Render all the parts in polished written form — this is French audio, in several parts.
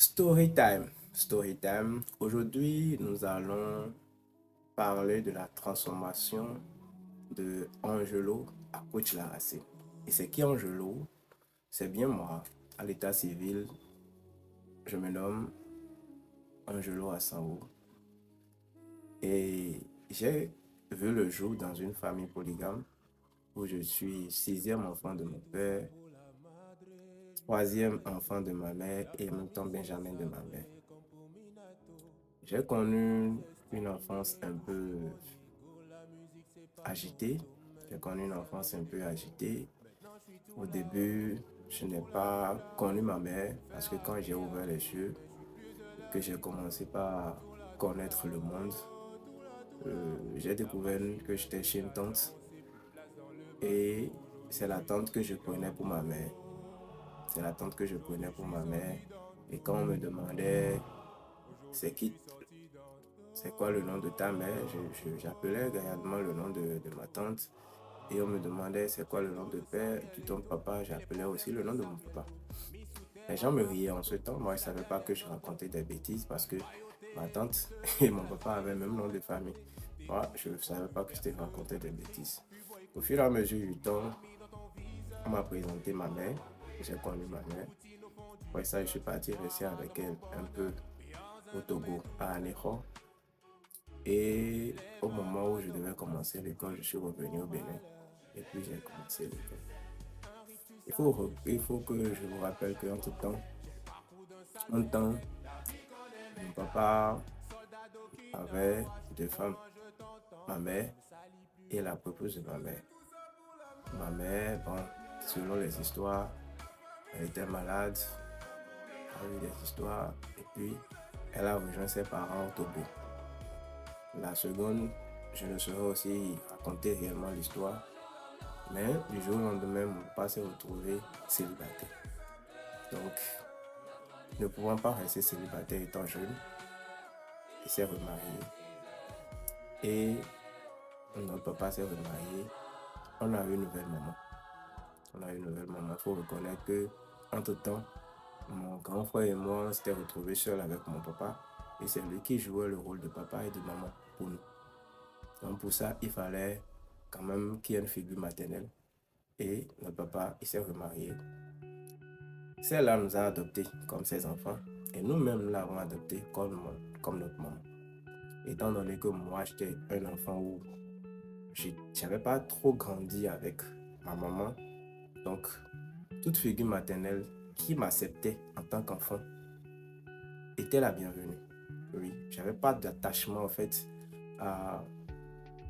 Story time. Story time. Aujourd'hui, nous allons parler de la transformation de Angelo à Coach Larassé. Et c'est qui Angelo? C'est bien moi. À l'état civil, je me nomme Angelo Assango. Et j'ai vu le jour dans une famille polygame où je suis sixième enfant de mon père, troisième enfant de ma mère et en même temps Benjamin de ma mère. J'ai connu une enfance un peu agitée. J'ai connu une enfance un peu agitée. Au début, je n'ai pas connu ma mère parce que quand j'ai ouvert les yeux, que j'ai commencé par connaître le monde, j'ai découvert que j'étais chez une tante et c'est la tante que je prenais pour ma mère. C'est la tante que je prenais pour ma mère. Et quand on me demandait c'est qui, c'est quoi le nom de ta mère, j'appelais gaillardement le nom de ma tante. Et on me demandait c'est quoi le nom de père, de ton papa, j'appelais aussi le nom de mon papa. Les gens me riaient en ce temps, moi je ne savais pas que je racontais des bêtises parce que ma tante et mon papa avaient le même nom de famille. Moi, je ne savais pas que je racontais des bêtises. Au fur et à mesure du temps, on m'a présenté ma mère, j'ai connu ma mère. Après ça, je suis parti rester avec elle un peu au Togo, à Anéro. Et au moment où je devais commencer l'école, je suis revenu au Bénin. Et puis j'ai commencé l'école. Il faut que je vous rappelle qu'entre temps, mon papa avait deux femmes, ma mère et la propose de ma mère. Ma mère, bon, selon les histoires, elle était malade, elle a eu des histoires, et puis elle a rejoint ses parents au Togo. La seconde, je ne saurais aussi raconter réellement l'histoire, mais du jour au lendemain, mon papa s'est retrouvé célibataire. Donc, ne pouvant pas rester célibataire étant jeune, il s'est remarié. Et notre papa s'est remarié. On a eu une nouvelle maman. Il faut reconnaître que, entre-temps, mon grand frère et moi, on s'était retrouvés seuls avec mon papa. Et c'est lui qui jouait le rôle de papa et de maman pour nous. Donc pour ça, il fallait quand même qu'il y ait une figure maternelle. Et notre papa, il s'est remarié. Celle-là nous a adoptés comme ses enfants. Et nous-mêmes, nous l'avons adopté comme notre maman. Étant donné que moi, j'étais un enfant où je n'avais pas trop grandi avec ma maman. Donc, toute figure maternelle qui m'acceptait en tant qu'enfant était la bienvenue. Oui, j'avais pas d'attachement en fait à,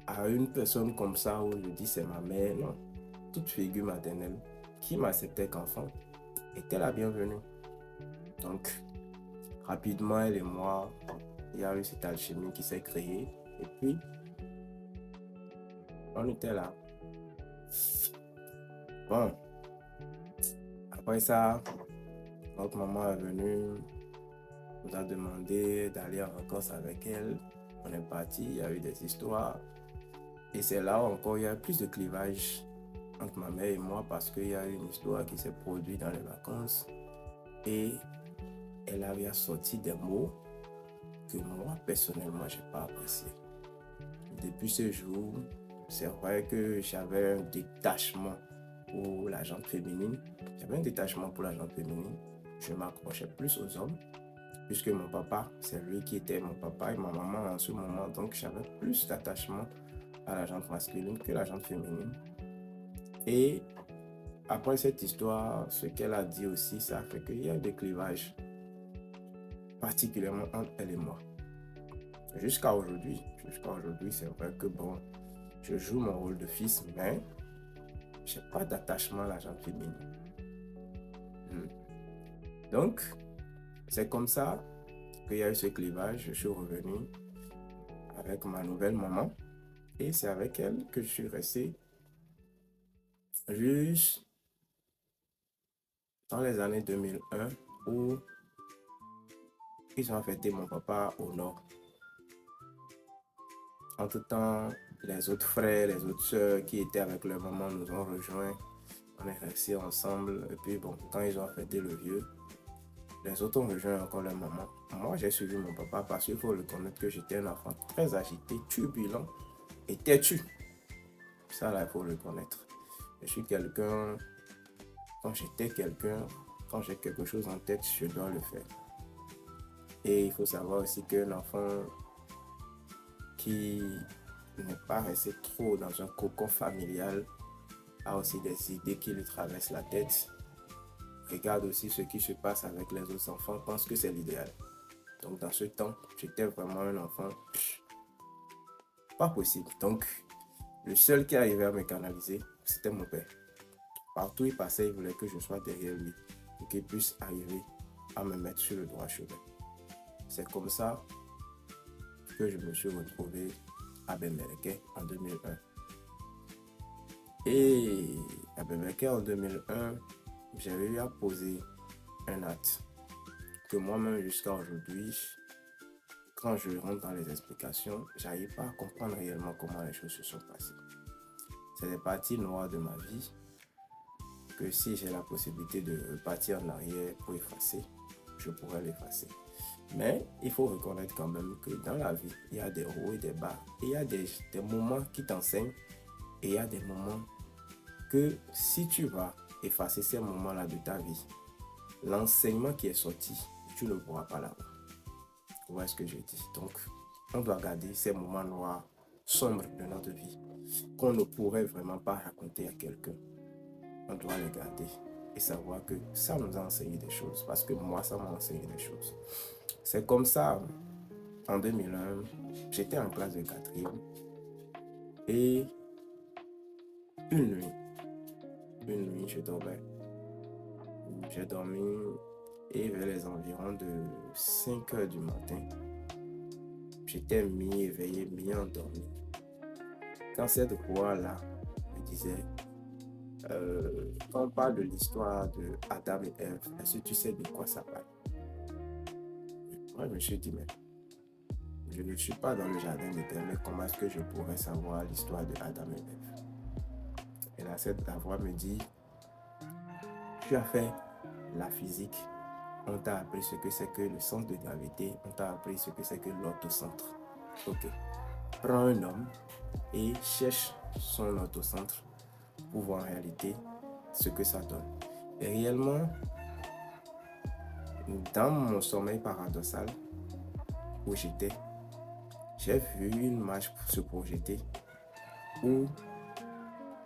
à une personne comme ça où je dis c'est ma mère. Non, toute figure maternelle qui m'acceptait qu'enfant était la bienvenue. Donc, rapidement, elle et moi, il y a eu cette alchimie qui s'est créée. Et puis, on était là. Bon, après ça, notre maman est venue, nous a demandé d'aller en vacances avec elle. On est parti, il y a eu des histoires. Et c'est là encore, il y a plus de clivage entre ma mère et moi parce qu'il y a une histoire qui s'est produite dans les vacances. Et elle avait sorti des mots que moi, personnellement, je n'ai pas apprécié. Depuis ce jour, c'est vrai que j'avais un détachement pour la gente féminine. J'avais un détachement pour la gente féminine. Je m'accrochais plus aux hommes, puisque mon papa, c'est lui qui était mon papa et ma maman en ce moment. Donc, j'avais plus d'attachement à la gente masculine que la gente féminine. Et après cette histoire, ce qu'elle a dit aussi, ça fait qu'il y a des clivages, particulièrement entre elle et moi. Jusqu'à aujourd'hui, c'est vrai que bon, je joue mon rôle de fils, mais je n'ai pas d'attachement à la gente féminine. Donc, c'est comme ça qu'il y a eu ce clivage. Je suis revenu avec ma nouvelle maman et c'est avec elle que je suis resté juste dans les années 2001 où ils ont fêté mon papa au nord. Entre-temps, les autres frères, les autres sœurs qui étaient avec leur maman nous ont rejoints. On est restés ensemble. Et puis bon, quand ils ont fêté le vieux, Les autres ont rejoint encore leur maman. Moi, j'ai suivi mon papa parce qu'il faut reconnaître que j'étais un enfant très agité, turbulent et têtu. Ça, là, il faut le reconnaître. Je suis quelqu'un, quand j'étais quelqu'un, quand j'ai quelque chose en tête, je dois le faire. Et il faut savoir aussi qu'un enfant qui n'est pas resté trop dans un cocon familial a aussi des idées qui lui traversent la tête. Regarde aussi ce qui se passe avec les autres enfants, pense que c'est l'idéal. Donc dans ce temps, j'étais vraiment un enfant pas possible. Donc le seul qui arrivait à me canaliser, c'était mon père. Partout où il passait, il voulait que je sois derrière lui pour qu'il puisse arriver à me mettre sur le droit chemin. C'est comme ça que je me suis retrouvé à Bemberké en 2001. Et à Bemberké en 2001, j'avais eu à poser un acte que moi-même jusqu'à aujourd'hui, quand je rentre dans les explications, j'arrive pas à comprendre réellement comment les choses se sont passées. C'est des parties noires de ma vie que si j'ai la possibilité de partir en arrière pour effacer, je pourrais l'effacer. Mais il faut reconnaître quand même que dans la vie, il y a des hauts et des bas. Et il y a des moments qui t'enseignent et il y a des moments que si tu vas effacer ces moments-là de ta vie, l'enseignement qui est sorti, tu ne pourras pas l'avoir. Vous voyez ce que je dis? Donc, on doit garder ces moments noirs, sombres de notre vie, qu'on ne pourrait vraiment pas raconter à quelqu'un. On doit les garder et savoir que ça nous a enseigné des choses. Parce que moi, ça m'a enseigné des choses. C'est comme ça, en 2001, j'étais en classe de 4e et une nuit, je dormais. J'ai dormi et vers les environs de 5 heures du matin, j'étais mi-éveillé, mi-endormi. Quand cette voix-là me disait, quand on parle de l'histoire de Adam et Ève, est-ce que tu sais de quoi ça parle? Moi, je me suis dit, mais je ne suis pas dans le jardin d'Éden, mais comment est-ce que je pourrais savoir l'histoire de Adam et Ève? Et là, la voix me dit, tu as fait la physique, on t'a appris ce que c'est que le centre de gravité, on t'a appris ce que c'est que l'orthocentre. Ok, prends un homme et cherche son orthocentre pour voir en réalité ce que ça donne. Et réellement, dans mon sommeil paradoxal où j'étais, j'ai vu une image se projeter où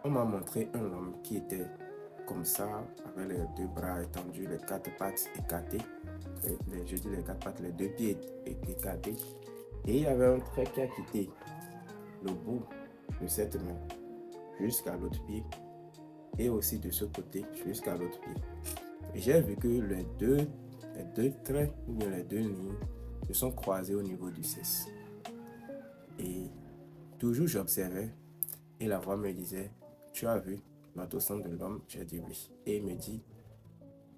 on m'a montré un homme qui était comme ça, avec les deux bras étendus, les quatre pattes écartées. Je dis les quatre pattes, les deux pieds écartés. Et il y avait un trait qui a quitté le bout de cette main jusqu'à l'autre pied. Et aussi de ce côté jusqu'à l'autre pied. Et j'ai vu que les deux traits, ou bien les deux lignes, se sont croisés au niveau du cesse. Et toujours j'observais et la voix me disait, tu as vu l'orthocentre de l'homme? J'ai dit oui. Et il me dit,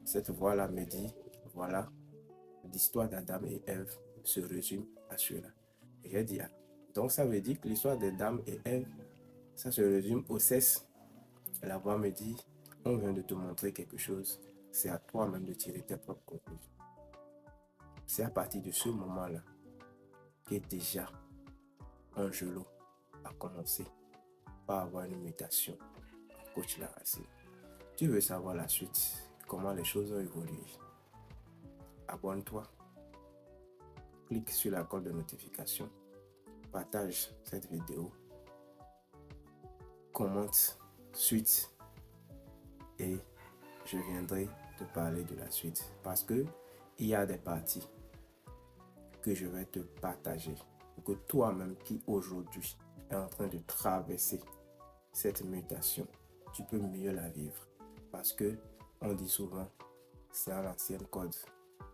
cette voix-là me dit, voilà, l'histoire d'Adam et Ève se résume à cela. Et j'ai dit, ah, donc ça veut dire que l'histoire d'Adam et Ève, ça se résume au cesse. Et la voix me dit, on vient de te montrer quelque chose, c'est à toi-même de tirer tes propres conclusions. C'est à partir de ce moment-là que déjà Angelo a commencé par avoir une mutation en coach Laracine. Tu veux savoir la suite, comment les choses ont évolué? Abonne-toi, clique sur la cloche de notification, partage cette vidéo, commente suite et je viendrai te parler de la suite parce que il y a des parties que je vais te partager pour que toi-même qui aujourd'hui est en train de traverser cette mutation, tu peux mieux la vivre. Parce que on dit souvent, c'est à l'ancienne code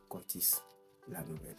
qu'on tisse la nouvelle.